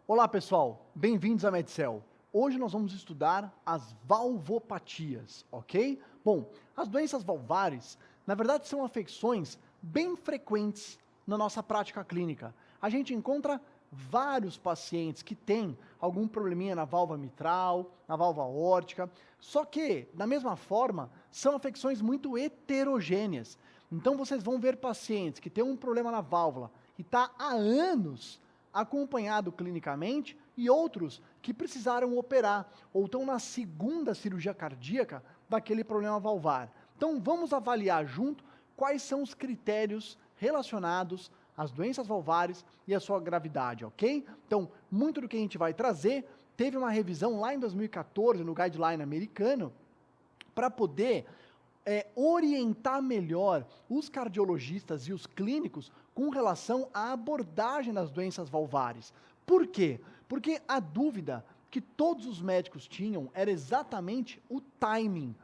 Olá pessoal, bem-vindos à Medcel. Hoje nós vamos estudar as valvopatias, ok? Bom, as doenças valvares, na verdade são afecções bem frequentes na nossa prática clínica. A gente encontra vários pacientes que têm algum probleminha na válvula mitral, na válvula aórtica, só que, da mesma forma, são afecções muito heterogêneas. Então vocês vão ver pacientes que têm um problema na válvula e está há anos acompanhado clinicamente, e outros que precisaram operar, ou estão na segunda cirurgia cardíaca daquele problema valvar. Então vamos avaliar junto quais são os critérios relacionados às doenças valvares e a sua gravidade, ok? Então, muito do que a gente vai trazer, teve uma revisão lá em 2014 no Guideline americano, para poder orientar melhor os cardiologistas e os clínicos com relação à abordagem das doenças valvares. Por quê? Porque a dúvida que todos os médicos tinham era exatamente o timing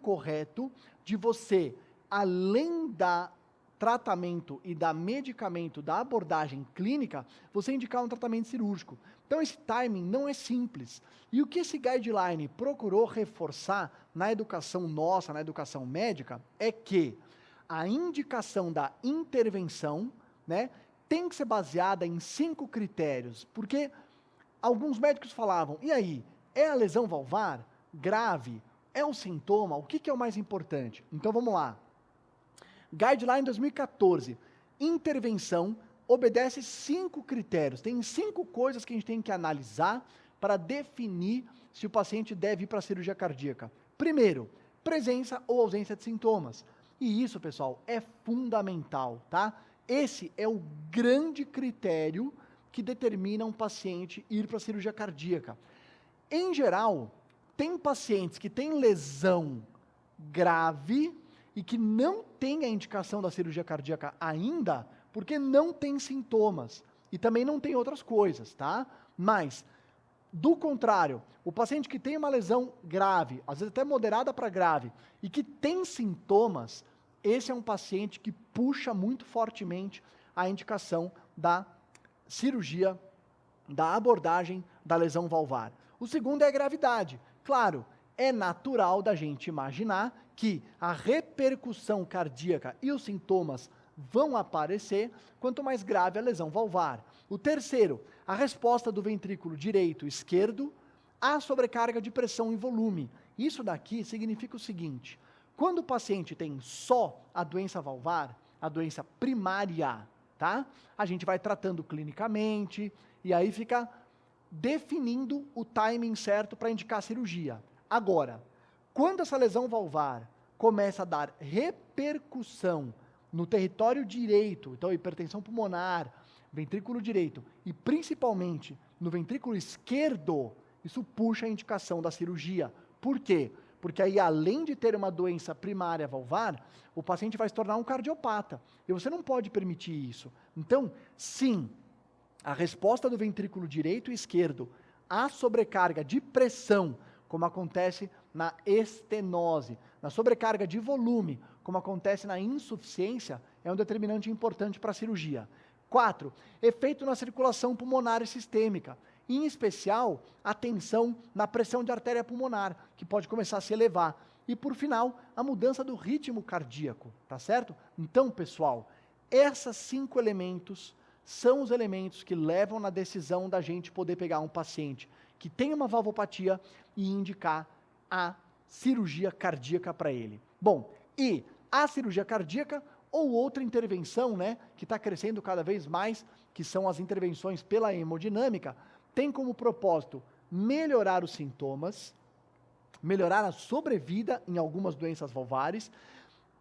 correto de você, além da tratamento e da medicamento, da abordagem clínica, você indicar um tratamento cirúrgico. Então esse timing não é simples. E o que esse guideline procurou reforçar na educação nossa, na educação médica, é que a indicação da intervenção, né, tem que ser baseada em 5 critérios, porque alguns médicos falavam, e aí, é a lesão valvar grave? É um sintoma? O que é o mais importante? Então vamos lá. Guideline 2014, intervenção obedece 5 critérios, tem 5 coisas que a gente tem que analisar para definir se o paciente deve ir para a cirurgia cardíaca. Primeiro, presença ou ausência de sintomas. E isso, pessoal, é fundamental, tá? Esse é o grande critério que determina um paciente ir para a cirurgia cardíaca. Em geral, tem pacientes que têm lesão grave e que não tem a indicação da cirurgia cardíaca ainda, porque não tem sintomas e também não tem outras coisas, tá? Mas, do contrário, o paciente que tem uma lesão grave, às vezes até moderada para grave, e que tem sintomas, esse é um paciente que puxa muito fortemente a indicação da cirurgia, da abordagem da lesão valvar. O segundo é a gravidade. Claro, é natural da gente imaginar que a repercussão cardíaca e os sintomas vão aparecer quanto mais grave a lesão valvar. O terceiro, a resposta do ventrículo direito e esquerdo à sobrecarga de pressão e volume. Isso daqui significa o seguinte: quando o paciente tem só a doença valvar, a doença primária, tá? A gente vai tratando clinicamente e aí fica definindo o timing certo para indicar a cirurgia. Agora, quando essa lesão valvar começa a dar repercussão no território direito, então hipertensão pulmonar, ventrículo direito e principalmente no ventrículo esquerdo, isso puxa a indicação da cirurgia. Por quê? Porque aí, além de ter uma doença primária valvar, o paciente vai se tornar um cardiopata. E você não pode permitir isso. Então, sim, a resposta do ventrículo direito e esquerdo à sobrecarga de pressão, como acontece na estenose, na sobrecarga de volume, como acontece na insuficiência, é um determinante importante para a cirurgia. 4. Efeito na circulação pulmonar e sistêmica, em especial, a tensão na pressão de artéria pulmonar, que pode começar a se elevar. E, por final, a mudança do ritmo cardíaco, tá certo? Então, pessoal, esses 5 elementos são os elementos que levam na decisão da gente poder pegar um paciente que tem uma valvopatia e indicar a cirurgia cardíaca para ele. Bom, e a cirurgia cardíaca ou outra intervenção, né, que está crescendo cada vez mais, que são as intervenções pela hemodinâmica, tem como propósito melhorar os sintomas, melhorar a sobrevida em algumas doenças valvares,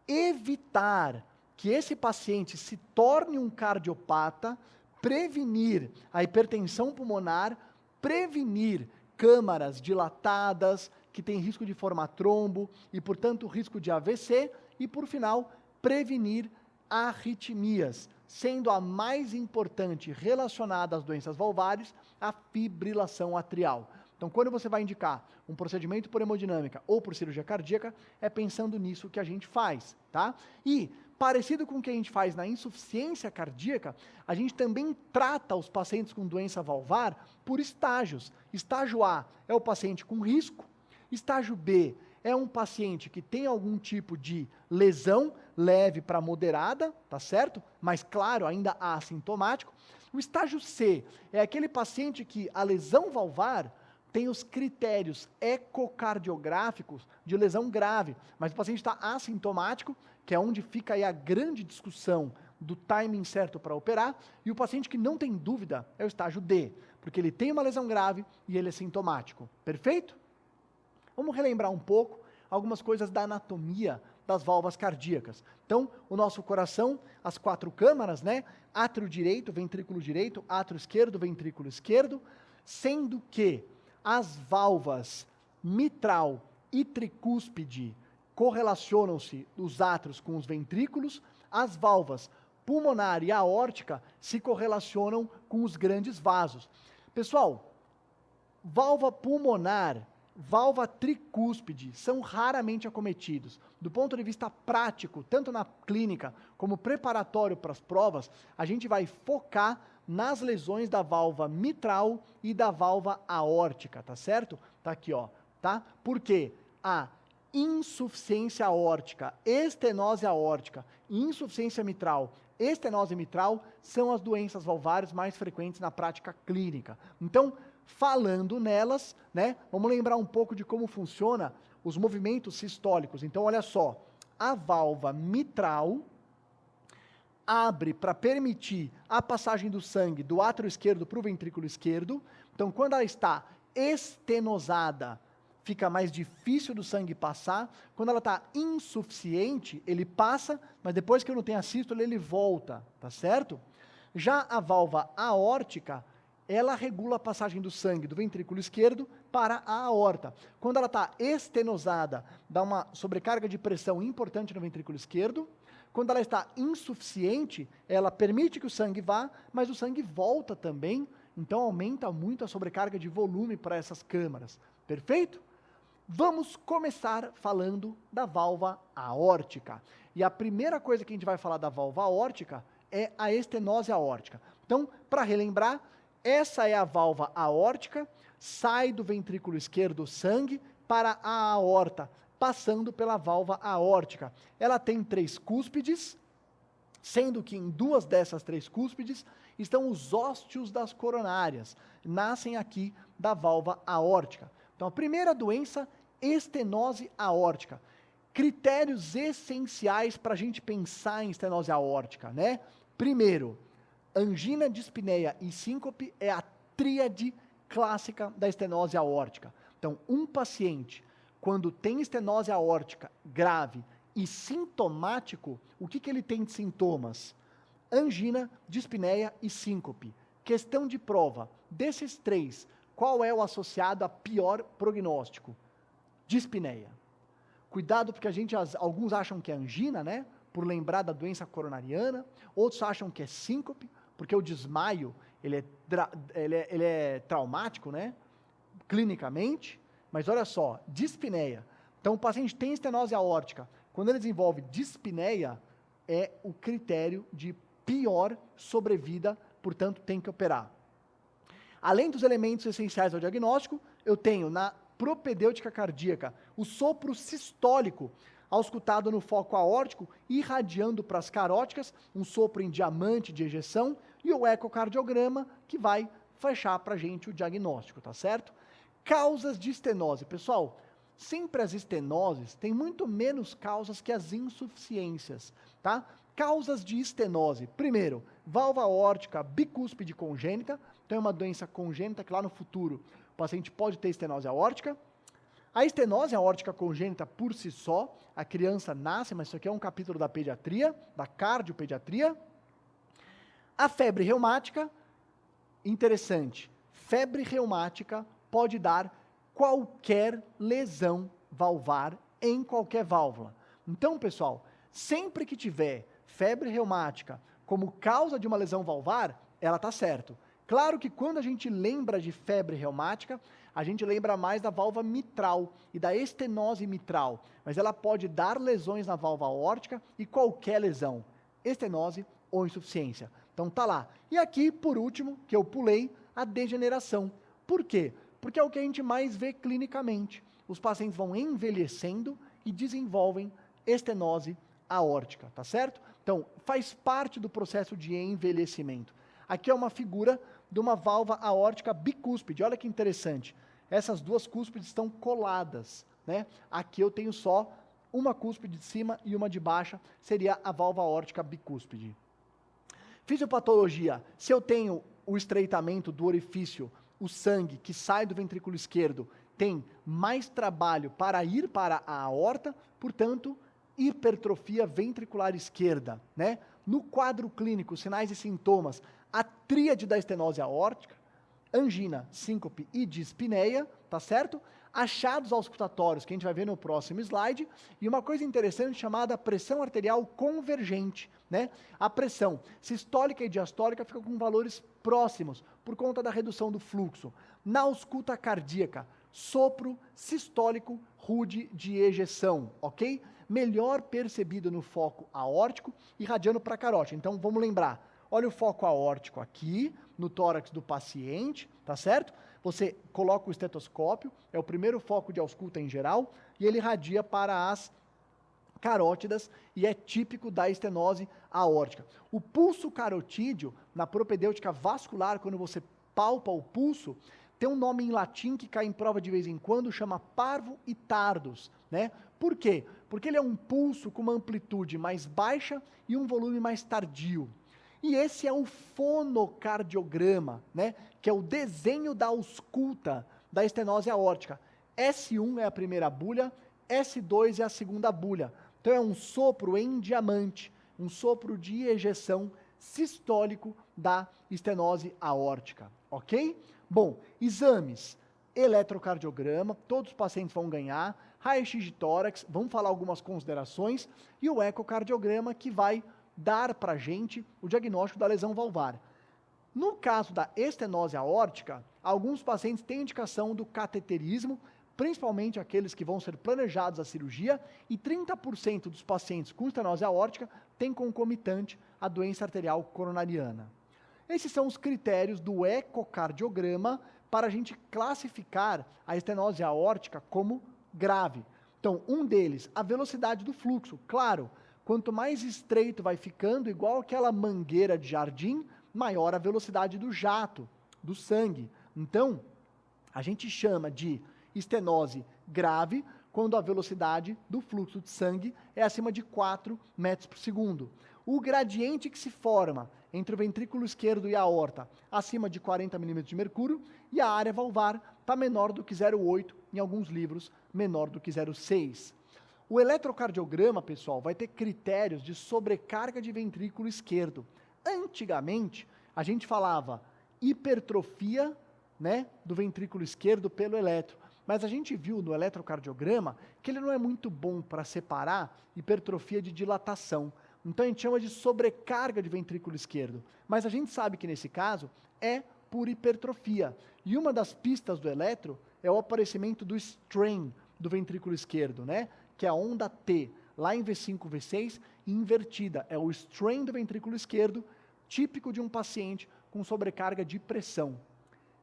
evitar que esse paciente se torne um cardiopata, prevenir a hipertensão pulmonar, prevenir câmaras dilatadas, que tem risco de formar trombo e, portanto, risco de AVC, e, por final, prevenir arritmias, sendo a mais importante relacionada às doenças valvares, a fibrilação atrial. Então, quando você vai indicar um procedimento por hemodinâmica ou por cirurgia cardíaca, é pensando nisso que a gente faz, tá? E, Parecido com o que a gente faz na insuficiência cardíaca, a gente também trata os pacientes com doença valvar por estágios. Estágio A é o paciente com risco, estágio B é um paciente que tem algum tipo de lesão leve para moderada, tá certo? Mas claro, ainda assintomático. O estágio C é aquele paciente que a lesão valvar tem os critérios ecocardiográficos de lesão grave, mas o paciente está assintomático, que é onde fica aí a grande discussão do timing certo para operar, e o paciente que não tem dúvida é o estágio D, porque ele tem uma lesão grave e ele é sintomático. Perfeito? Vamos relembrar um pouco algumas coisas da anatomia das válvulas cardíacas. Então, o nosso coração, as 4 câmaras, né? Átrio direito, ventrículo direito, átrio esquerdo, ventrículo esquerdo, sendo que as válvulas mitral e tricúspide correlacionam-se os átrios com os ventrículos, as válvulas pulmonar e aórtica se correlacionam com os grandes vasos. Pessoal, válvula pulmonar, válvula tricúspide são raramente acometidos. Do ponto de vista prático, tanto na clínica como preparatório para as provas, a gente vai focar nas lesões da válvula mitral e da válvula aórtica, tá certo? Tá aqui, ó, tá? Porque a insuficiência aórtica, estenose aórtica, insuficiência mitral, estenose mitral são as doenças valvares mais frequentes na prática clínica. Então, falando nelas, né, vamos lembrar um pouco de como funciona os movimentos sistólicos. Então, olha só, a válvula mitral abre para permitir a passagem do sangue do átrio esquerdo para o ventrículo esquerdo. Então, quando ela está estenosada, fica mais difícil do sangue passar. Quando ela está insuficiente, ele passa, mas depois que eu não tenho a sístole, ele volta, tá certo? Já a válvula aórtica, ela regula a passagem do sangue do ventrículo esquerdo para a aorta. Quando ela está estenosada, dá uma sobrecarga de pressão importante no ventrículo esquerdo. Quando ela está insuficiente, ela permite que o sangue vá, mas o sangue volta também, então aumenta muito a sobrecarga de volume para essas câmaras. Perfeito? Vamos começar falando da válvula aórtica. E a primeira coisa que a gente vai falar da válvula aórtica é a estenose aórtica. Então, para relembrar, essa é a válvula aórtica, sai do ventrículo esquerdo o sangue para a aorta, passando pela válvula aórtica. Ela tem 3 cúspides, sendo que em 2 dessas 3 cúspides estão os ósteos das coronárias, nascem aqui da válvula aórtica. Então, a primeira doença, estenose aórtica. Critérios essenciais para a gente pensar em estenose aórtica, né? Primeiro, angina, dispneia e síncope é a tríade clássica da estenose aórtica. Então, um paciente, quando tem estenose aórtica grave e sintomático, o que ele tem de sintomas? Angina, dispneia e síncope. Questão de prova, desses 3, qual é o associado a pior prognóstico? Dispneia. Cuidado porque alguns acham que é angina, né? Por lembrar da doença coronariana, outros acham que é síncope, porque o desmaio, ele é traumático, né? Clinicamente, mas olha só, dispneia. Então, o paciente tem estenose aórtica. Quando ele desenvolve dispneia, é o critério de pior sobrevida, portanto, tem que operar. Além dos elementos essenciais ao diagnóstico, eu tenho na propedêutica cardíaca o sopro sistólico, auscultado no foco aórtico, irradiando para as caróticas, um sopro em diamante de ejeção, e o ecocardiograma, que vai fechar para a gente o diagnóstico, tá certo? Causas de estenose. Pessoal, sempre as estenoses têm muito menos causas que as insuficiências, tá? Causas de estenose. Primeiro, válvula aórtica bicúspide congênita, então é uma doença congênita que lá no futuro o paciente pode ter estenose aórtica. A estenose aórtica congênita por si só, a criança nasce, mas isso aqui é um capítulo da pediatria, da cardiopediatria. A febre reumática, interessante, febre reumática pode dar qualquer lesão valvar em qualquer válvula. Então, pessoal, sempre que tiver febre reumática como causa de uma lesão valvar, ela está certo. Claro que quando a gente lembra de febre reumática, a gente lembra mais da válvula mitral e da estenose mitral, mas ela pode dar lesões na válvula aórtica e qualquer lesão, estenose ou insuficiência. Então tá lá. E aqui, por último, que eu pulei, a degeneração. Por quê? Porque é o que a gente mais vê clinicamente. Os pacientes vão envelhecendo e desenvolvem estenose aórtica, tá certo? Então, faz parte do processo de envelhecimento. Aqui é uma figura de uma válvula aórtica bicúspide. Olha que interessante. Essas duas cúspides estão coladas, né? Aqui eu tenho só uma cúspide de cima e uma de baixa, seria a válvula aórtica bicúspide. Fisiopatologia. Se eu tenho o estreitamento do orifício, o sangue que sai do ventrículo esquerdo tem mais trabalho para ir para a aorta, portanto, hipertrofia ventricular esquerda, né? No quadro clínico, sinais e sintomas, a tríade da estenose aórtica, angina, síncope e dispneia, tá certo? Achados auscultatórios, que a gente vai ver no próximo slide, e uma coisa interessante chamada pressão arterial convergente, né? A pressão sistólica e diastólica fica com valores próximos, por conta da redução do fluxo. Na ausculta cardíaca, sopro sistólico rude de ejeção, ok? Melhor percebido no foco aórtico, irradiando para a carótida. Então, vamos lembrar, olha o foco aórtico aqui, no tórax do paciente, tá certo? Você coloca o estetoscópio, é o primeiro foco de ausculta em geral, e ele irradia para as carótidas e é típico da estenose aórtica. O pulso carotídeo, na propedêutica vascular, quando você palpa o pulso, tem um nome em latim que cai em prova de vez em quando, chama parvo e tardus, né? Por quê? Porque ele é um pulso com uma amplitude mais baixa e um volume mais tardio. E esse é o fonocardiograma, né? Que é o desenho da ausculta da estenose aórtica. S1 é a primeira bulha, S2 é a segunda bulha. Então é um sopro em diamante, um sopro de ejeção sistólico da estenose aórtica, ok? Bom, exames, eletrocardiograma, todos os pacientes vão ganhar, raio-x de tórax, vamos falar algumas considerações, e o ecocardiograma que vai dar para a gente o diagnóstico da lesão valvar. No caso da estenose aórtica, alguns pacientes têm indicação do cateterismo, principalmente aqueles que vão ser planejados a cirurgia, e 30% dos pacientes com estenose aórtica têm concomitante a doença arterial coronariana. Esses são os critérios do ecocardiograma para a gente classificar a estenose aórtica como grave. Então, um deles, a velocidade do fluxo. Claro, quanto mais estreito vai ficando, igual aquela mangueira de jardim, maior a velocidade do jato, do sangue. Então, a gente chama de estenose grave quando a velocidade do fluxo de sangue é acima de 4 metros por segundo. O gradiente que se forma entre o ventrículo esquerdo e a aorta, acima de 40 milímetros de mercúrio, e a área valvar está menor do que 0,8, em alguns livros, menor do que 0,6. O eletrocardiograma, pessoal, vai ter critérios de sobrecarga de ventrículo esquerdo. Antigamente, a gente falava hipertrofia, né, do ventrículo esquerdo pelo eletro. Mas a gente viu no eletrocardiograma que ele não é muito bom para separar hipertrofia de dilatação. Então a gente chama de sobrecarga de ventrículo esquerdo. Mas a gente sabe que nesse caso é por hipertrofia. E uma das pistas do eletro é o aparecimento do strain do ventrículo esquerdo, né? Que é a onda T, lá em V5, V6, invertida. É o strain do ventrículo esquerdo, típico de um paciente com sobrecarga de pressão.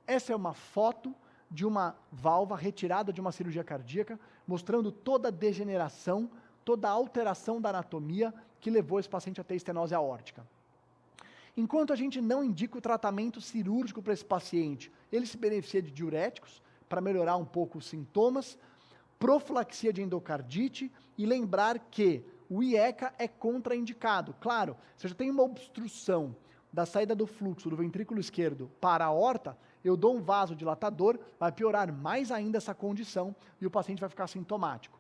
Essa é uma foto de uma válvula retirada de uma cirurgia cardíaca, mostrando toda a degeneração, toda a alteração da anatomia que levou esse paciente a ter estenose aórtica. Enquanto a gente não indica o tratamento cirúrgico para esse paciente, ele se beneficia de diuréticos para melhorar um pouco os sintomas, profilaxia de endocardite e lembrar que o IECA é contraindicado. Claro, se eu já tenho uma obstrução da saída do fluxo do ventrículo esquerdo para a aorta, eu dou um vasodilatador, vai piorar mais ainda essa condição e o paciente vai ficar sintomático.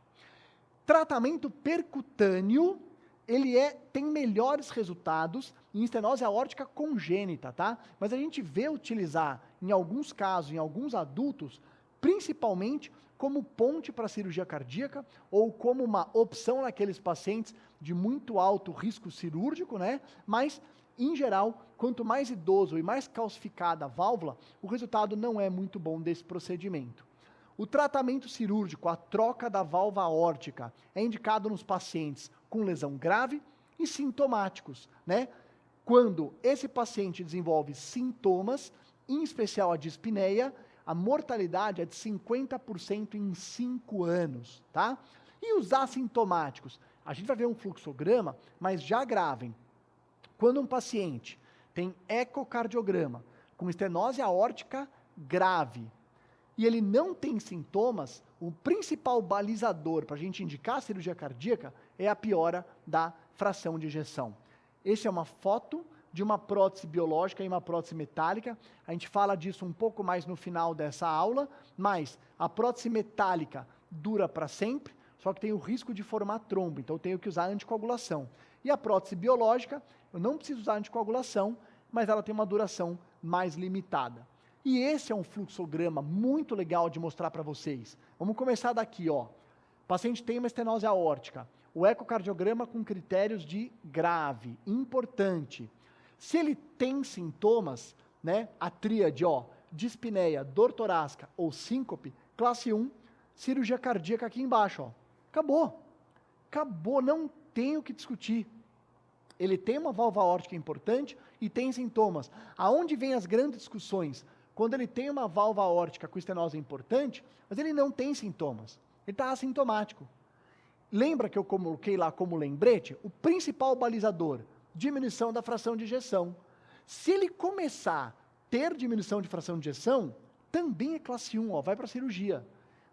Tratamento percutâneo, ele tem melhores resultados em estenose aórtica congênita, tá? Mas a gente vê utilizar, em alguns casos, em alguns adultos, principalmente como ponte para a cirurgia cardíaca ou como uma opção naqueles pacientes de muito alto risco cirúrgico, né? Mas em geral, quanto mais idoso e mais calcificada a válvula, o resultado não é muito bom desse procedimento. O tratamento cirúrgico, a troca da válvula aórtica, é indicado nos pacientes com lesão grave e sintomáticos, né? Quando esse paciente desenvolve sintomas, em especial a dispneia, a mortalidade é de 50% em 5 anos, tá? E os assintomáticos? A gente vai ver um fluxograma, mas já gravem. Quando um paciente tem ecocardiograma com estenose aórtica grave e ele não tem sintomas, o principal balizador para a gente indicar a cirurgia cardíaca é a piora da fração de ejeção. Essa é uma foto de uma prótese biológica e uma prótese metálica. A gente fala disso um pouco mais no final dessa aula, mas a prótese metálica dura para sempre, só que tem o risco de formar trombo, então eu tenho que usar anticoagulação. E a prótese biológica, eu não preciso usar anticoagulação, mas ela tem uma duração mais limitada. E esse é um fluxograma muito legal de mostrar para vocês. Vamos começar daqui, ó. O paciente tem uma estenose aórtica. O ecocardiograma com critérios de grave, importante. Se ele tem sintomas, né, a tríade, ó, dispneia, dor torácica ou síncope, classe 1, cirurgia cardíaca aqui embaixo, ó. Acabou. Acabou, não tem o que discutir. Ele tem uma válvula aórtica importante e tem sintomas. Aonde vem as grandes discussões? Quando ele tem uma válvula aórtica com estenose importante, mas ele não tem sintomas. Ele está assintomático. Lembra que eu coloquei lá como lembrete? O principal balizador, diminuição da fração de ejeção. Se ele começar a ter diminuição de fração de ejeção, também é classe 1, ó, vai para a cirurgia.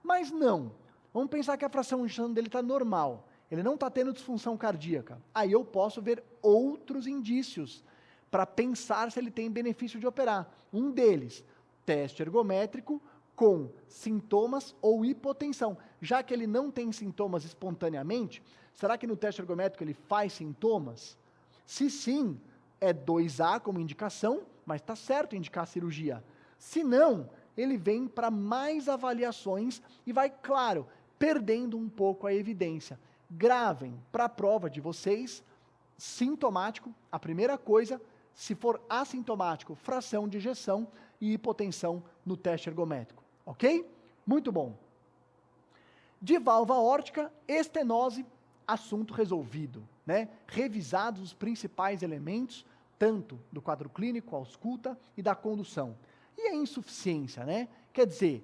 Mas não. Vamos pensar que a fração de ejeção dele está normal. Ele não está tendo disfunção cardíaca. Aí eu posso ver outros indícios para pensar se ele tem benefício de operar. Um deles, teste ergométrico com sintomas ou hipotensão. Já que ele não tem sintomas espontaneamente, será que no teste ergométrico ele faz sintomas? Se sim, é 2A como indicação, mas está certo indicar cirurgia. Se não, ele vem para mais avaliações e vai, claro, perdendo um pouco a evidência. Gravem para a prova de vocês, sintomático, a primeira coisa, se for assintomático, fração de ejeção e hipotensão no teste ergométrico, ok? Muito bom. De válvula aórtica, estenose, assunto resolvido, né? Revisados os principais elementos, tanto do quadro clínico, ausculta e da condução. E a insuficiência, né? Quer dizer,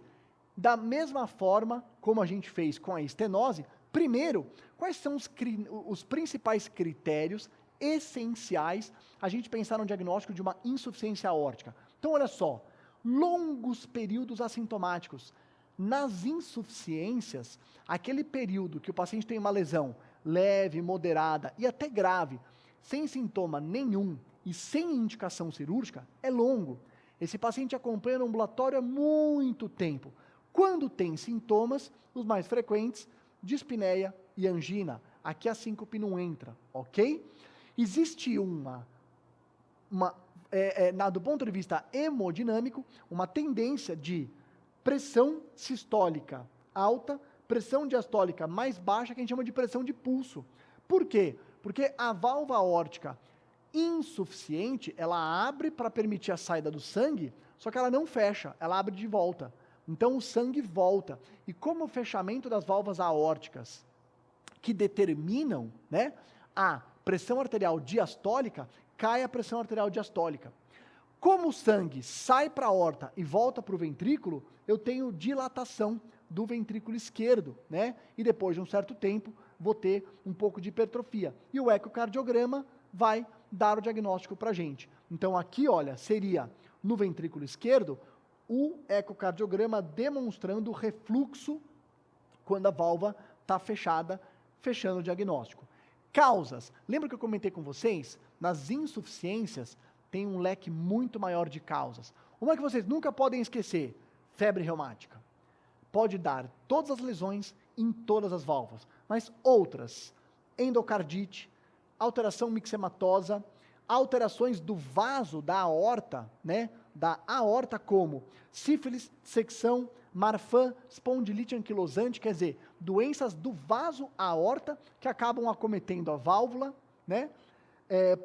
da mesma forma como a gente fez com a estenose, primeiro, quais são os principais critérios essenciais a gente pensar no diagnóstico de uma insuficiência aórtica? Então, olha só, longos períodos assintomáticos. Nas insuficiências, aquele período que o paciente tem uma lesão leve, moderada e até grave, sem sintoma nenhum e sem indicação cirúrgica, é longo. Esse paciente acompanha no ambulatório há muito tempo. Quando tem sintomas, os mais frequentes, dispneia e angina. Aqui a síncope não entra, ok? Existe do ponto de vista hemodinâmico, uma tendência de pressão sistólica alta, pressão diastólica mais baixa, que a gente chama de pressão de pulso. Por quê? Porque a válvula aórtica insuficiente, ela abre para permitir a saída do sangue, só que ela não fecha, ela abre de volta. Então o sangue volta. E como o fechamento das válvulas aórticas que determinam, né, a pressão arterial diastólica, cai a pressão arterial diastólica. Como o sangue sai para a aorta e volta para o ventrículo, eu tenho dilatação do ventrículo esquerdo, né? E depois de um certo tempo, vou ter um pouco de hipertrofia. E o ecocardiograma vai dar o diagnóstico para a gente. Então aqui, olha, seria no ventrículo esquerdo, o ecocardiograma demonstrando o refluxo quando a válvula está fechada, fechando o diagnóstico. Causas. Lembra que eu comentei com vocês? Nas insuficiências, tem um leque muito maior de causas. Uma que vocês nunca podem esquecer, febre reumática. Pode dar todas as lesões em todas as válvulas, mas outras, endocardite, alteração mixematosa, alterações do vaso da aorta, né? Da aorta como sífilis, dissecção, Marfan, espondilite anquilosante, quer dizer, doenças do vaso aorta que acabam acometendo a válvula, né?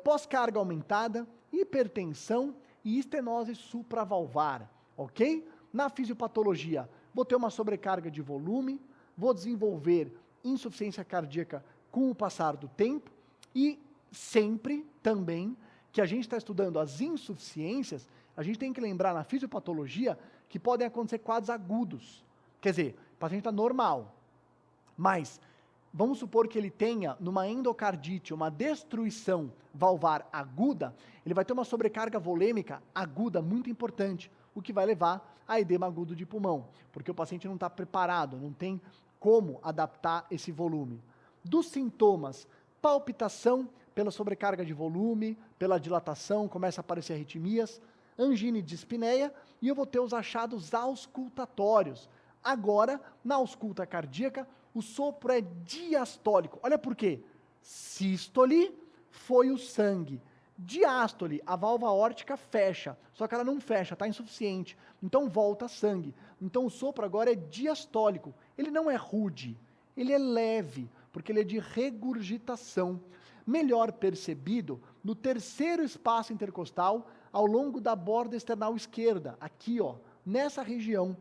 pós-carga aumentada, hipertensão e estenose supravalvar, ok? Na fisiopatologia, vou ter uma sobrecarga de volume, vou desenvolver insuficiência cardíaca com o passar do tempo e sempre também que a gente está estudando as insuficiências, a gente tem que lembrar na fisiopatologia que podem acontecer quadros agudos. Quer dizer, o paciente está normal, mas vamos supor que ele tenha, numa endocardite, uma destruição valvar aguda, ele vai ter uma sobrecarga volêmica aguda muito importante, o que vai levar a edema agudo de pulmão, porque o paciente não está preparado, não tem como adaptar esse volume. Dos sintomas, palpitação pela sobrecarga de volume, pela dilatação, começa a aparecer arritmias, angina e dispneia, e eu vou ter os achados auscultatórios. Agora, na ausculta cardíaca, o sopro é diastólico. Olha por quê? Sístole foi o sangue. Diástole, a válvula aórtica fecha, só que ela não fecha, está insuficiente. Então volta sangue. Então o sopro agora é diastólico. Ele não é rude, ele é leve, porque ele é de regurgitação. Melhor percebido no terceiro espaço intercostal, ao longo da borda external esquerda, aqui ó, nessa região.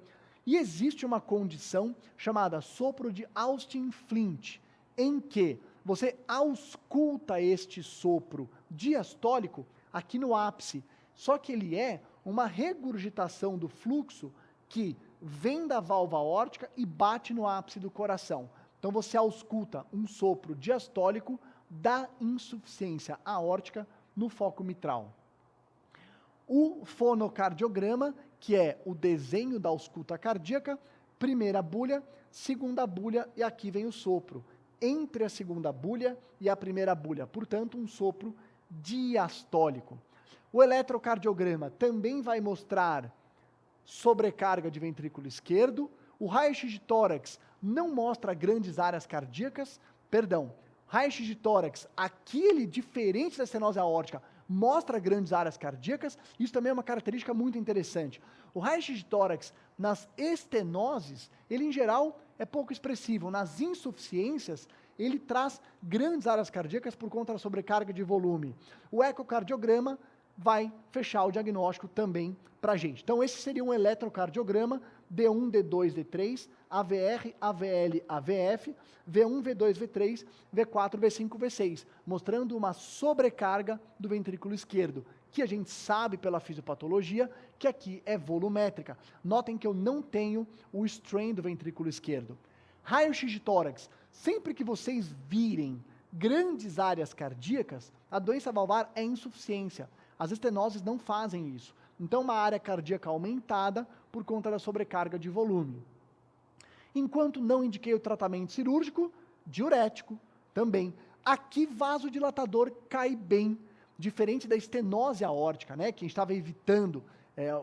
E existe uma condição chamada sopro de Austin-Flint, em que você ausculta este sopro diastólico aqui no ápice, só que ele é uma regurgitação do fluxo que vem da válvula aórtica e bate no ápice do coração. Então você ausculta um sopro diastólico da insuficiência aórtica no foco mitral. O fonocardiograma, que é o desenho da ausculta cardíaca, primeira bulha, segunda bulha e aqui vem o sopro. Entre a segunda bulha e a primeira bulha, portanto, um sopro diastólico. O eletrocardiograma também vai mostrar sobrecarga de ventrículo esquerdo. O raio-x de tórax não mostra grandes áreas cardíacas, raio-x de tórax, aquele diferente da estenose aórtica, mostra grandes áreas cardíacas. Isso também é uma característica muito interessante. O raio-x de tórax, nas estenoses, ele em geral é pouco expressivo. Nas insuficiências, ele traz grandes áreas cardíacas por conta da sobrecarga de volume. O ecocardiograma vai fechar o diagnóstico também para a gente. Então esse seria um eletrocardiograma, D1, D2, D3, AVR, AVL, AVF, V1, V2, V3, V4, V5, V6, mostrando uma sobrecarga do ventrículo esquerdo, que a gente sabe pela fisiopatologia que aqui é volumétrica. Notem que eu não tenho o strain do ventrículo esquerdo. Raio-x de tórax, sempre que vocês virem grandes áreas cardíacas, a doença valvar é insuficiência. As estenoses não fazem isso. Então, uma área cardíaca aumentada por conta da sobrecarga de volume. Enquanto não indiquei o tratamento cirúrgico, diurético também. Aqui, vasodilatador cai bem, diferente da estenose aórtica, né, que a gente estava evitando,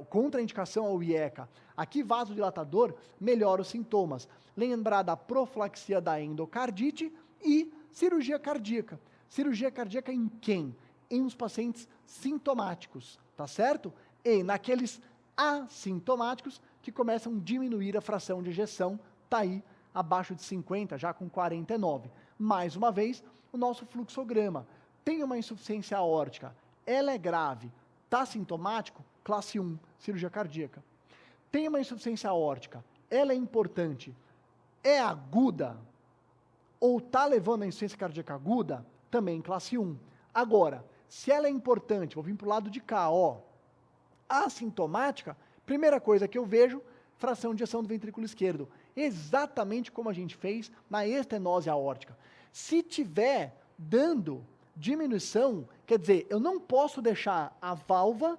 contraindicação ao IECA. Aqui, vasodilatador melhora os sintomas. Lembrar da profilaxia da endocardite e cirurgia cardíaca. Cirurgia cardíaca em quem? Em uns pacientes sintomáticos, tá certo? E naqueles assintomáticos que começam a diminuir a fração de ejeção, tá aí abaixo de 50, já com 49. Mais uma vez, o nosso fluxograma. Tem uma insuficiência aórtica, ela é grave, tá sintomático? Classe 1, cirurgia cardíaca. Tem uma insuficiência aórtica, ela é importante, é aguda, ou tá levando a insuficiência cardíaca aguda? Também classe 1. Agora, se ela é importante, vou vir para o lado de cá, ó, assintomática, primeira coisa que eu vejo, fração de ejeção do ventrículo esquerdo, exatamente como a gente fez na estenose aórtica. Se tiver dando diminuição, quer dizer, eu não posso deixar a válvula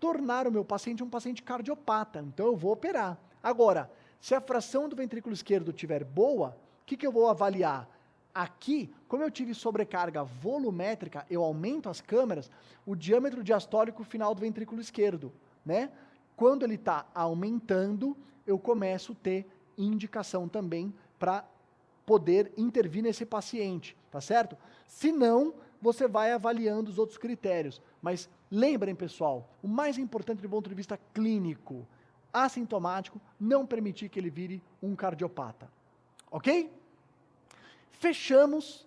tornar o meu paciente um paciente cardiopata, então eu vou operar. Agora, se a fração do ventrículo esquerdo estiver boa, o que eu vou avaliar? Aqui, como eu tive sobrecarga volumétrica, eu aumento as câmeras, o diâmetro diastólico final do ventrículo esquerdo, né? Quando ele está aumentando, eu começo a ter indicação também para poder intervir nesse paciente, tá certo? Se não, você vai avaliando os outros critérios. Mas lembrem, pessoal, o mais importante do ponto de vista clínico, assintomático, não permitir que ele vire um cardiopata. Ok? Fechamos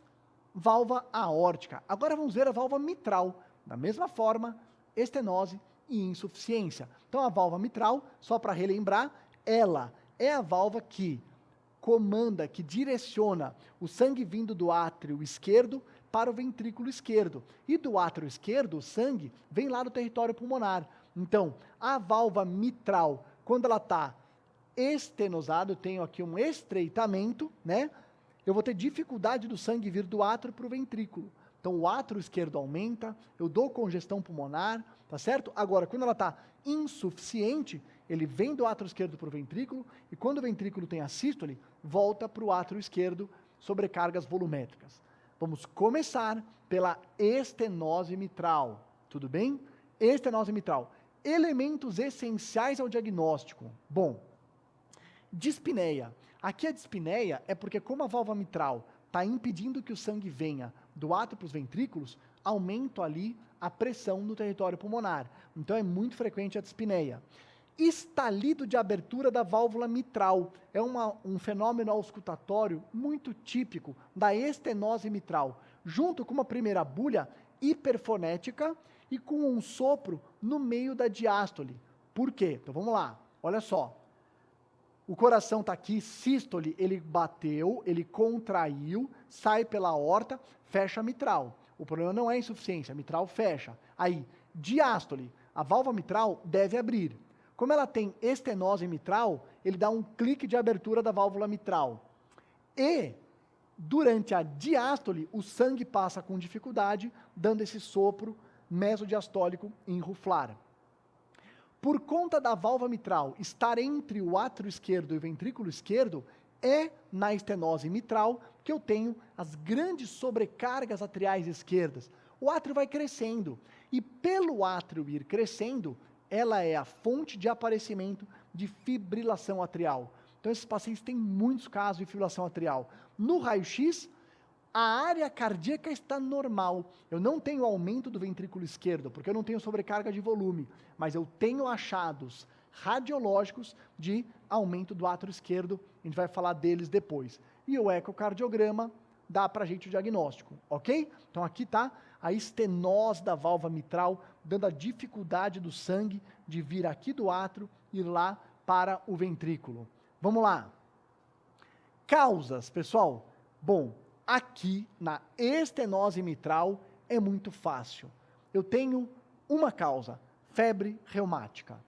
Válvula aórtica. Agora vamos ver a válvula mitral. Da mesma forma, estenose e insuficiência. Então a válvula mitral, só para relembrar, ela é a válvula que comanda, que direciona o sangue vindo do átrio esquerdo para o ventrículo esquerdo. E do átrio esquerdo, o sangue vem lá do território pulmonar. Então, a válvula mitral, quando ela está estenosada, eu tenho aqui um estreitamento, né? Eu vou ter dificuldade do sangue vir do átrio para o ventrículo. Então, o átrio esquerdo aumenta, eu dou congestão pulmonar, tá certo? Agora, quando ela está insuficiente, ele vem do átrio esquerdo para o ventrículo, e quando o ventrículo tem a sístole, volta para o átrio esquerdo, sobrecargas volumétricas. Vamos começar pela estenose mitral, tudo bem? Estenose mitral. Elementos essenciais ao diagnóstico. Bom, dispneia. Aqui a dispneia é porque como a válvula mitral está impedindo que o sangue venha do átrio para os ventrículos, aumenta ali a pressão no território pulmonar. Então é muito frequente a dispneia. Estalido de abertura da válvula mitral. É um fenômeno auscultatório muito típico da estenose mitral, junto com uma primeira bulha hiperfonética e com um sopro no meio da diástole. Por quê? Então vamos lá, olha só. O coração está aqui, sístole, ele bateu, ele contraiu, sai pela aorta, fecha a mitral. O problema não é insuficiência, a mitral fecha. Aí, diástole, a válvula mitral deve abrir. Como ela tem estenose mitral, ele dá um clique de abertura da válvula mitral. E, durante a diástole, o sangue passa com dificuldade, dando esse sopro mesodiastólico enruflar. Por conta da válvula mitral estar entre o átrio esquerdo e o ventrículo esquerdo, é na estenose mitral que eu tenho as grandes sobrecargas atriais esquerdas. O átrio vai crescendo, e pelo átrio ir crescendo, ela é a fonte de aparecimento de fibrilação atrial. Então esses pacientes têm muitos casos de fibrilação atrial. No raio-x, a área cardíaca está normal. Eu não tenho aumento do ventrículo esquerdo, porque eu não tenho sobrecarga de volume, mas eu tenho achados radiológicos de aumento do átrio esquerdo, a gente vai falar deles depois. E o ecocardiograma dá para a gente o diagnóstico, ok? Então aqui está a estenose da válvula mitral, dando a dificuldade do sangue de vir aqui do átrio e ir lá para o ventrículo. Vamos lá. Causas, pessoal. Bom, aqui na estenose mitral é muito fácil. Eu tenho uma causa, febre reumática.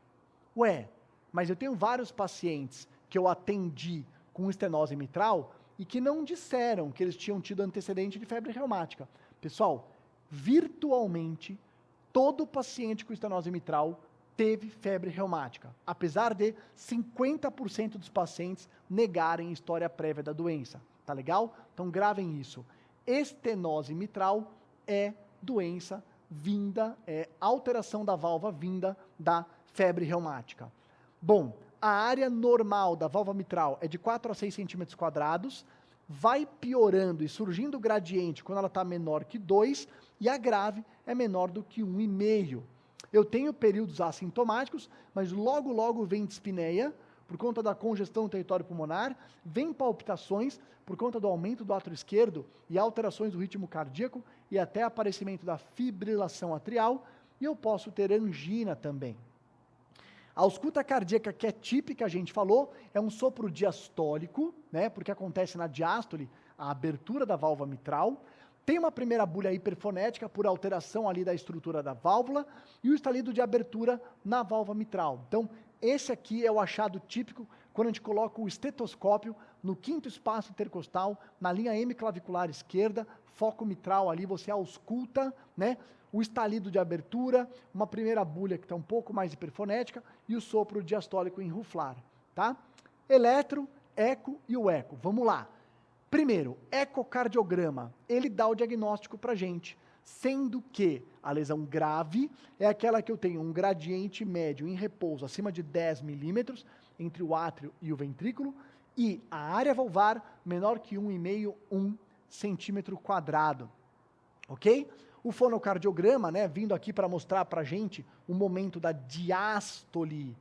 Ué, mas eu tenho vários pacientes que eu atendi com estenose mitral e que não disseram que eles tinham tido antecedente de febre reumática. Pessoal, virtualmente, todo paciente com estenose mitral teve febre reumática, apesar de 50% dos pacientes negarem história prévia da doença. Tá legal? Então gravem isso. Estenose mitral é doença vinda, é alteração da válvula vinda da febre reumática. Bom, a área normal da válvula mitral é de 4 a 6 centímetros quadrados, vai piorando e surgindo o gradiente quando ela está menor que 2, e a grave é menor do que 1,5. Eu tenho períodos assintomáticos, mas logo vem dispneia, por conta da congestão do território pulmonar, vem palpitações por conta do aumento do átrio esquerdo e alterações do ritmo cardíaco e até aparecimento da fibrilação atrial, e eu posso ter angina também. A ausculta cardíaca, que é típica, a gente falou, é um sopro diastólico, né, porque acontece na diástole, a abertura da válvula mitral. Tem uma primeira bulha hiperfonética por alteração ali da estrutura da válvula e o estalido de abertura na válvula mitral. Então, esse aqui é o achado típico quando a gente coloca o estetoscópio no quinto espaço intercostal, na linha hemiclavicular esquerda, foco mitral ali, você ausculta, né, o estalido de abertura, uma primeira bulha que está um pouco mais hiperfonética e o sopro diastólico enruflar, tá? Eletro, eco e o eco. Vamos lá. Primeiro, ecocardiograma, ele dá o diagnóstico para a gente, sendo que a lesão grave é aquela que eu tenho um gradiente médio em repouso acima de 10 milímetros entre o átrio e o ventrículo e a área valvar menor que 1,5, 1 centímetro quadrado, ok? O fonocardiograma, né, vindo aqui para mostrar para a gente o momento da diástole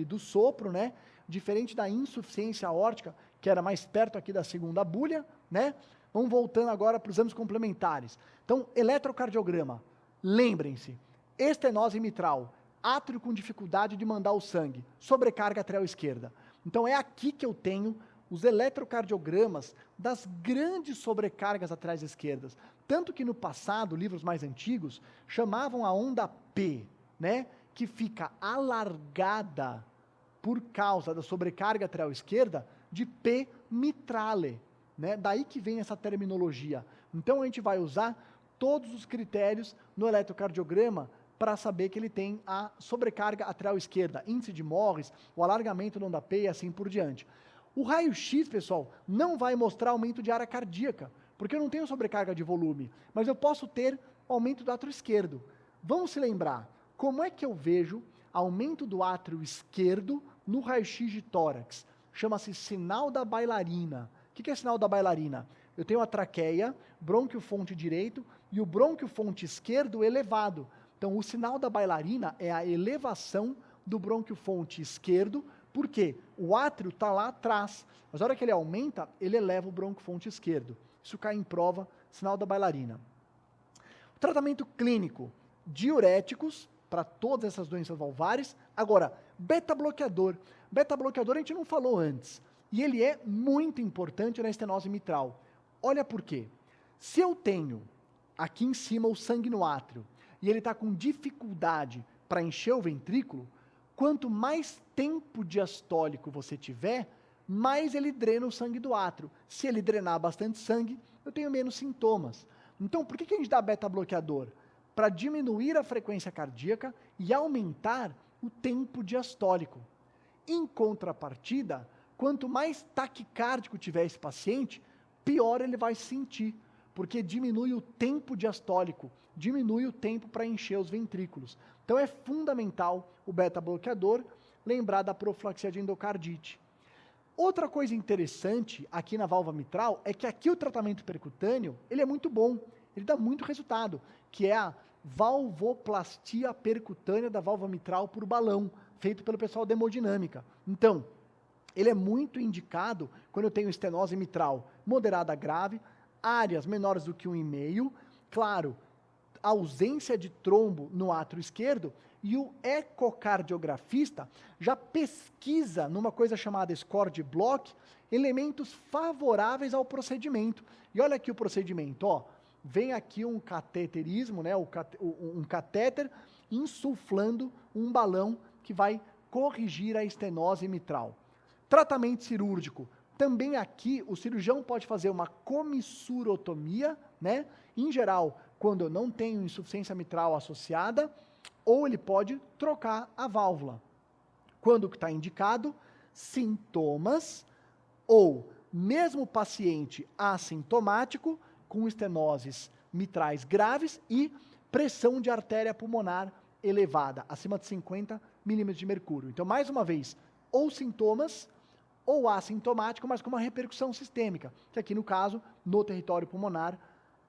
do sopro, né, diferente da insuficiência aórtica, que era mais perto aqui da segunda bulha, né? Vamos voltando agora para os exames complementares. Então, eletrocardiograma. Lembrem-se, estenose mitral, átrio com dificuldade de mandar o sangue, sobrecarga atrial esquerda. Então, é aqui que eu tenho os eletrocardiogramas das grandes sobrecargas atriais esquerdas. Tanto que no passado, livros mais antigos, chamavam a onda P, né? Que fica alargada por causa da sobrecarga atrial esquerda de P mitrale, né? Daí que vem essa terminologia. Então a gente vai usar todos os critérios no eletrocardiograma para saber que ele tem a sobrecarga atrial esquerda, índice de Morris, o alargamento da onda P e assim por diante. O raio-x, pessoal, não vai mostrar aumento de área cardíaca, porque eu não tenho sobrecarga de volume, mas eu posso ter aumento do átrio esquerdo. Vamos se lembrar, como é que eu vejo aumento do átrio esquerdo no raio-x de tórax? Chama-se sinal da bailarina. O que é sinal da bailarina? Eu tenho a traqueia, brônquio fonte direito e o brônquio fonte esquerdo elevado. Então, o sinal da bailarina é a elevação do brônquio fonte esquerdo, porque o átrio está lá atrás, mas na hora que ele aumenta, ele eleva o brônquio fonte esquerdo. Isso cai em prova, sinal da bailarina. O tratamento clínico, diuréticos, para todas essas doenças valvares. Agora, beta-bloqueador. Beta-bloqueador a gente não falou antes, e ele é muito importante na estenose mitral. Olha por quê. Se eu tenho aqui em cima o sangue no átrio, e ele está com dificuldade para encher o ventrículo, quanto mais tempo diastólico você tiver, mais ele drena o sangue do átrio. Se ele drenar bastante sangue, eu tenho menos sintomas. Então, por que a gente dá beta-bloqueador? Para diminuir a frequência cardíaca e aumentar o tempo diastólico. Em contrapartida, quanto mais taquicárdico tiver esse paciente, pior ele vai se sentir, porque diminui o tempo diastólico, diminui o tempo para encher os ventrículos. Então é fundamental o beta-bloqueador, lembrar da profilaxia de endocardite. Outra coisa interessante aqui na válvula mitral é que aqui o tratamento percutâneo, ele é muito bom, ele dá muito resultado, que é a valvoplastia percutânea da válvula mitral por balão, feito pelo pessoal da hemodinâmica. Então, ele é muito indicado quando eu tenho estenose mitral moderada a grave, áreas menores do que 1,5, claro, ausência de trombo no átrio esquerdo, e o ecocardiografista já pesquisa numa coisa chamada score de Bloch, elementos favoráveis ao procedimento. E olha aqui o procedimento, ó, vem aqui um cateterismo, né, um catéter insuflando um balão que vai corrigir a estenose mitral. Tratamento cirúrgico. Também aqui o cirurgião pode fazer uma comissurotomia, né? Em geral, quando eu não tenho insuficiência mitral associada, ou ele pode trocar a válvula. Quando que está indicado? Sintomas, ou mesmo paciente assintomático, com estenoses mitrais graves e pressão de artéria pulmonar elevada, acima de 50 milímetros de mercúrio. Então, mais uma vez, ou sintomas, ou assintomático, mas com uma repercussão sistêmica, que aqui no caso, no território pulmonar,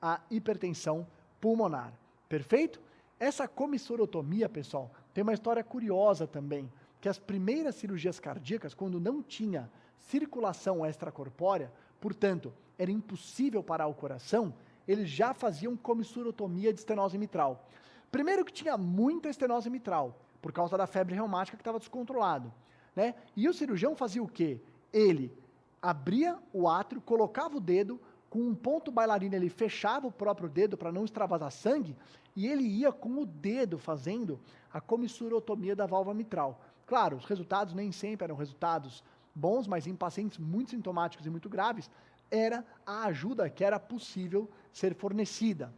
a hipertensão pulmonar. Perfeito? Essa comissurotomia, pessoal, tem uma história curiosa também, que as primeiras cirurgias cardíacas, quando não tinha circulação extracorpórea, portanto, era impossível parar o coração, eles já faziam comissurotomia de estenose mitral. Primeiro que tinha muita estenose mitral, por causa da febre reumática que estava descontrolado, né? E o cirurgião fazia o quê? Ele abria o átrio, colocava o dedo, com um ponto bailarino ele fechava o próprio dedo para não extravasar sangue, e ele ia com o dedo fazendo a comissurotomia da válvula mitral. Claro, os resultados nem sempre eram resultados bons, mas em pacientes muito sintomáticos e muito graves, era a ajuda que era possível ser fornecida.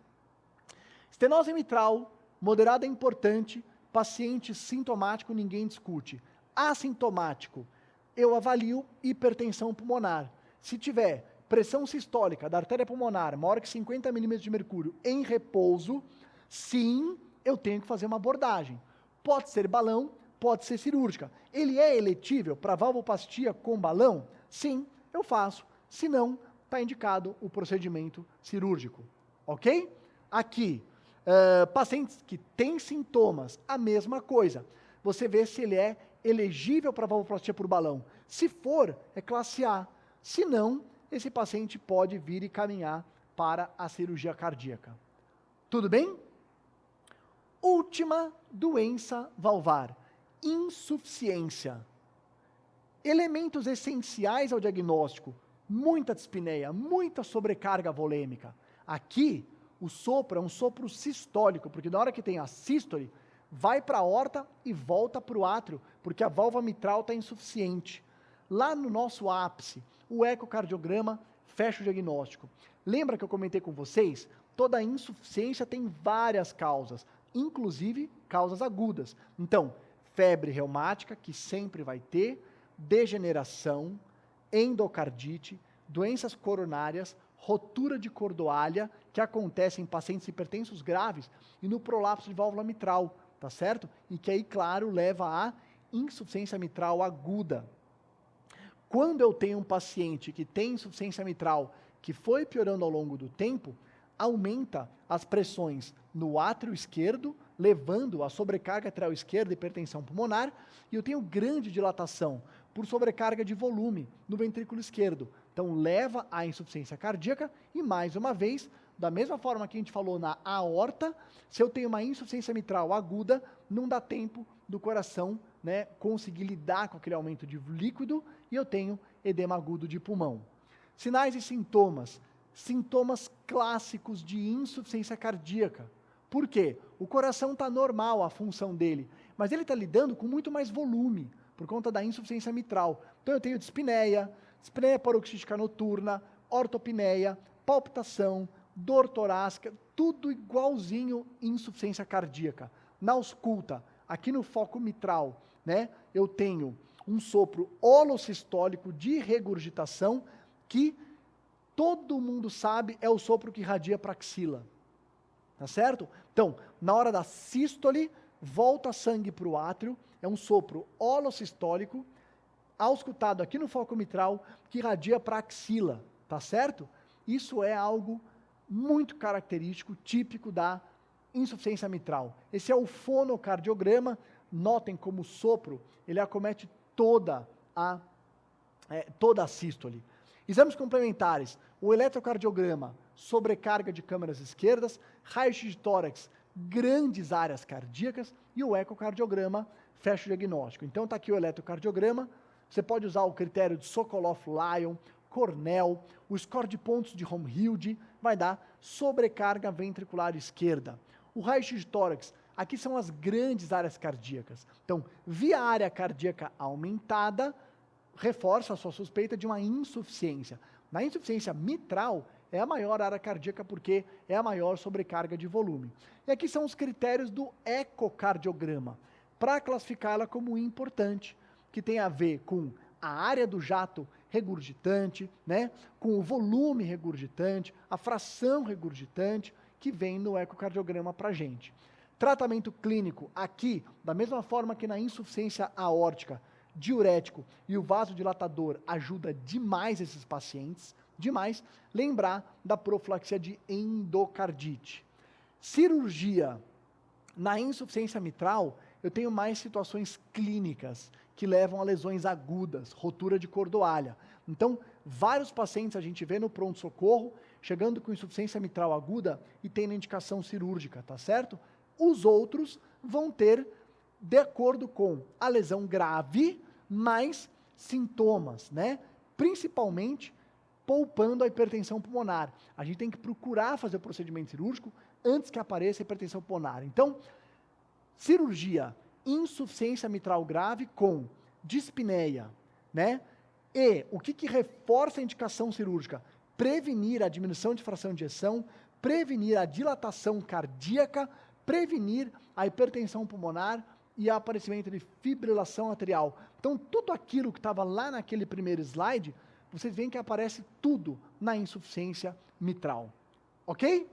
Estenose mitral, moderada é importante, paciente sintomático ninguém discute. Assintomático, eu avalio hipertensão pulmonar. Se tiver pressão sistólica da artéria pulmonar maior que 50 milímetros de mercúrio em repouso, sim, eu tenho que fazer uma abordagem. Pode ser balão, pode ser cirúrgica. Ele é eletível para valvoplastia com balão? Sim, eu faço. Se não, está indicado o procedimento cirúrgico. Ok? Aqui, pacientes que têm sintomas, a mesma coisa. Você vê se ele é elegível para valvoplastia por balão. Se for, é classe A. Se não, esse paciente pode vir e caminhar para a cirurgia cardíaca. Tudo bem? Última doença valvar, insuficiência. Elementos essenciais ao diagnóstico, muita dispneia, muita sobrecarga volêmica. Aqui, o sopro é um sopro sistólico, porque na hora que tem a sístole, vai para a aorta e volta para o átrio, porque a válvula mitral está insuficiente. Lá no nosso ápice, o ecocardiograma fecha o diagnóstico. Lembra que eu comentei com vocês? Toda insuficiência tem várias causas, inclusive causas agudas. Então, febre reumática, que sempre vai ter, degeneração, endocardite, doenças coronárias, rotura de cordoalha, que acontece em pacientes hipertensos graves, e no prolapso de válvula mitral, tá certo? E que aí, claro, leva à insuficiência mitral aguda. Quando eu tenho um paciente que tem insuficiência mitral, que foi piorando ao longo do tempo, aumenta as pressões no átrio esquerdo, levando a sobrecarga atrial esquerda e hipertensão pulmonar, e eu tenho grande dilatação por sobrecarga de volume no ventrículo esquerdo. Então, leva à insuficiência cardíaca e, mais uma vez, da mesma forma que a gente falou na aorta, se eu tenho uma insuficiência mitral aguda, não dá tempo do coração, né, conseguir lidar com aquele aumento de líquido e eu tenho edema agudo de pulmão. Sinais e sintomas. Sintomas clássicos de insuficiência cardíaca. Por quê? O coração está normal, a função dele, mas ele está lidando com muito mais volume, por conta da insuficiência mitral. Então eu tenho dispneia paroxística noturna, ortopneia, palpitação, dor torácica, tudo igualzinho insuficiência cardíaca. Na ausculta, aqui no foco mitral, né, eu tenho um sopro holossistólico de regurgitação que todo mundo sabe é o sopro que irradia para a axila. Tá certo? Então, na hora da sístole, volta sangue para o átrio, é um sopro holossistólico, auscultado aqui no foco mitral, que irradia para a axila. Tá certo? Isso é algo muito característico, típico da insuficiência mitral. Esse é o fonocardiograma. Notem como o sopro, ele acomete toda a sístole. Exames complementares, o eletrocardiograma, sobrecarga de câmaras esquerdas, raio-x de tórax, grandes áreas cardíacas, e o ecocardiograma fecha o diagnóstico. Então está aqui o eletrocardiograma, você pode usar o critério de Sokolov-Lyon, Cornell, o score de pontos de Romhild, vai dar sobrecarga ventricular esquerda. O raio-x de tórax, aqui são as grandes áreas cardíacas. Então, via área cardíaca aumentada, reforça a sua suspeita de uma insuficiência. Na insuficiência mitral, é a maior área cardíaca porque é a maior sobrecarga de volume. E aqui são os critérios do ecocardiograma, para classificá-la como importante, que tem a ver com a área do jato regurgitante, né, com o volume regurgitante, a fração regurgitante, que vem no ecocardiograma para a gente. Tratamento clínico, aqui, da mesma forma que na insuficiência aórtica, diurético e o vasodilatador ajuda demais esses pacientes, demais, lembrar da profilaxia de endocardite. Cirurgia, na insuficiência mitral, eu tenho mais situações clínicas que levam a lesões agudas, rotura de cordoalha. Então, vários pacientes a gente vê no pronto-socorro, chegando com insuficiência mitral aguda e tendo indicação cirúrgica, tá certo? Os outros vão ter, de acordo com a lesão grave, mais sintomas, né? Principalmente poupando a hipertensão pulmonar. A gente tem que procurar fazer o procedimento cirúrgico antes que apareça a hipertensão pulmonar. Então, cirurgia, insuficiência mitral grave com dispneia, né? E o que reforça a indicação cirúrgica? Prevenir a diminuição de fração de ejeção, prevenir a dilatação cardíaca, prevenir a hipertensão pulmonar e o aparecimento de fibrilação atrial. Então, tudo aquilo que estava lá naquele primeiro slide, vocês veem que aparece tudo na insuficiência mitral. Ok?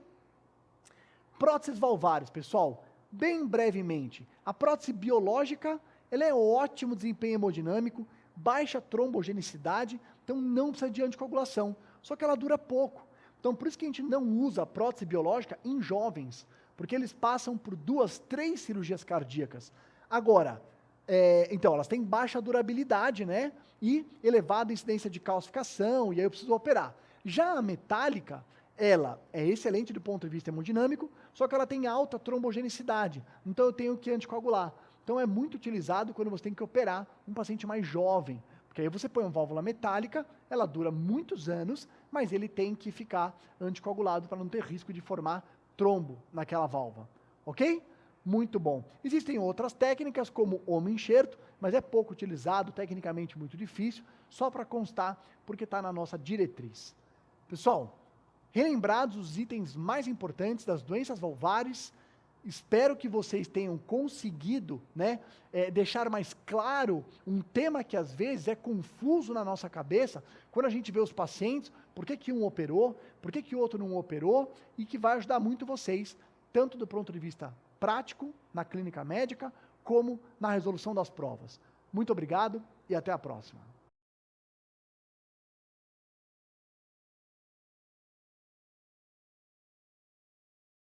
Próteses valvares, pessoal, bem brevemente. A prótese biológica, ela é ótimo desempenho hemodinâmico, baixa trombogenicidade, então não precisa de anticoagulação, só que ela dura pouco. Então, por isso que a gente não usa a prótese biológica em jovens, porque eles passam por 2, 3 cirurgias cardíacas. Agora, Então, elas têm baixa durabilidade, né? E elevada incidência de calcificação, e aí eu preciso operar. Já a metálica, ela é excelente do ponto de vista hemodinâmico, só que ela tem alta trombogenicidade, então eu tenho que anticoagular. Então é muito utilizado quando você tem que operar um paciente mais jovem, porque aí você põe uma válvula metálica, ela dura muitos anos, mas ele tem que ficar anticoagulado para não ter risco de formar trombo naquela válvula, ok? Muito bom. Existem outras técnicas, como homo-enxerto, mas é pouco utilizado, tecnicamente muito difícil, só para constar, porque está na nossa diretriz. Pessoal, relembrados os itens mais importantes das doenças valvares, espero que vocês tenham conseguido, né, deixar mais claro um tema que às vezes é confuso na nossa cabeça, quando a gente vê os pacientes, por que um operou, por que o outro não operou, e que vai ajudar muito vocês, tanto do ponto de vista prático, na clínica médica, como na resolução das provas. Muito obrigado e até a próxima.